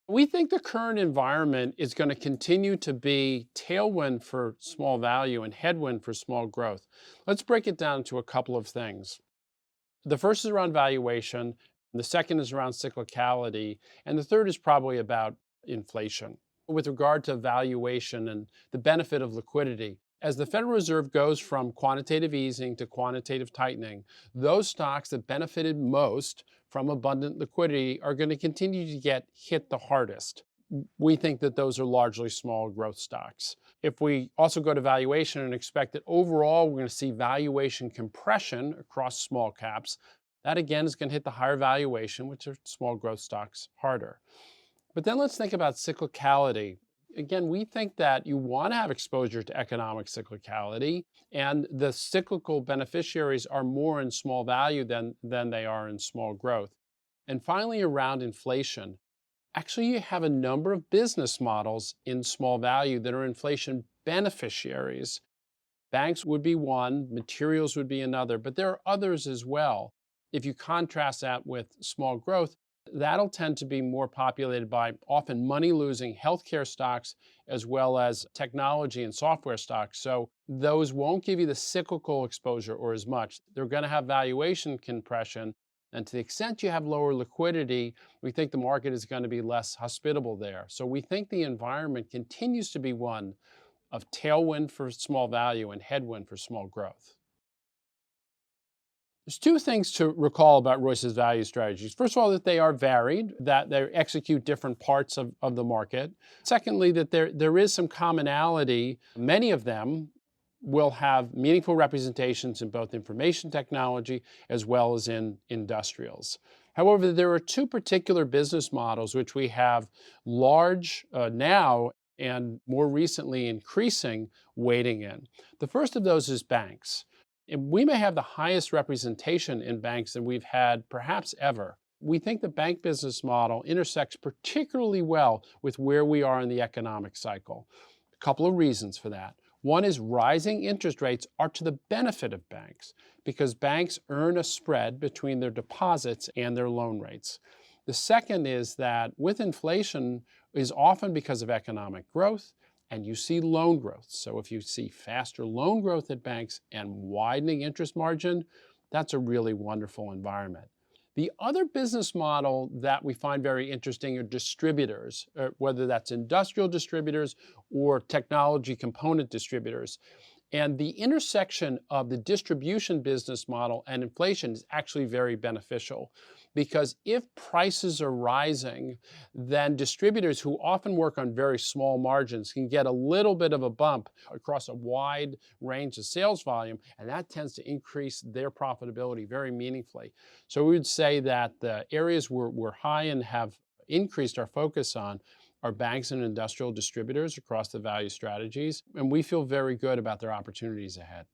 We think the current environment is going to continue to be tailwind for small value and headwind for small growth. Let's break it down to a couple of things. The first is around valuation, the second is around cyclicality, and the third is probably about inflation. With regard to valuation and the benefit of liquidity, as the Federal Reserve goes from quantitative easing to quantitative tightening, those stocks that benefited most from abundant liquidity are going to continue to get hit the hardest. We think that those are largely small growth stocks. If we also go to valuation and expect that overall we're going to see valuation compression across small caps, that again is going to hit the higher valuation, which are small growth stocks, harder. But then let's think about cyclicality. Again, we think that you want to have exposure to economic cyclicality, and the cyclical beneficiaries are more in small value than they are in small growth. And finally, around inflation. Actually, you have a number of business models in small value that are inflation beneficiaries. Banks would be one, materials would be another, but there are others as well. If you contrast that with small growth, that'll tend to be more populated by often money-losing healthcare stocks as well as technology and software stocks. So those won't give you the cyclical exposure or as much. They're going to have valuation compression. And to the extent you have lower liquidity, we think the market is going to be less hospitable there. So we think the environment continues to be one of tailwind for small value and headwind for small growth. There's two things to recall about Royce's value strategies. First of all, that they are varied, that they execute different parts of the market. Secondly, that there is some commonality. Many of them will have meaningful representations in both information technology as well as in industrials. However, there are two particular business models which we have large now and more recently increasing weighting in. The first of those is banks. And we may have the highest representation in banks than we've had perhaps ever. We think the bank business model intersects particularly well with where we are in the economic cycle. A couple of reasons for that. One is rising interest rates are to the benefit of banks because banks earn a spread between their deposits and their loan rates. The second is that with inflation is often because of economic growth, and you see loan growth. So if you see faster loan growth at banks and widening interest margin, that's a really wonderful environment. The other business model that we find very interesting are distributors, whether that's industrial distributors or technology component distributors. And the intersection of the distribution business model and inflation is actually very beneficial because if prices are rising, then distributors who often work on very small margins can get a little bit of a bump across a wide range of sales volume, and that tends to increase their profitability very meaningfully. So we would say that the areas we're high and have increased our focus on are banks and industrial distributors across the value strategies, and we feel very good about their opportunities ahead.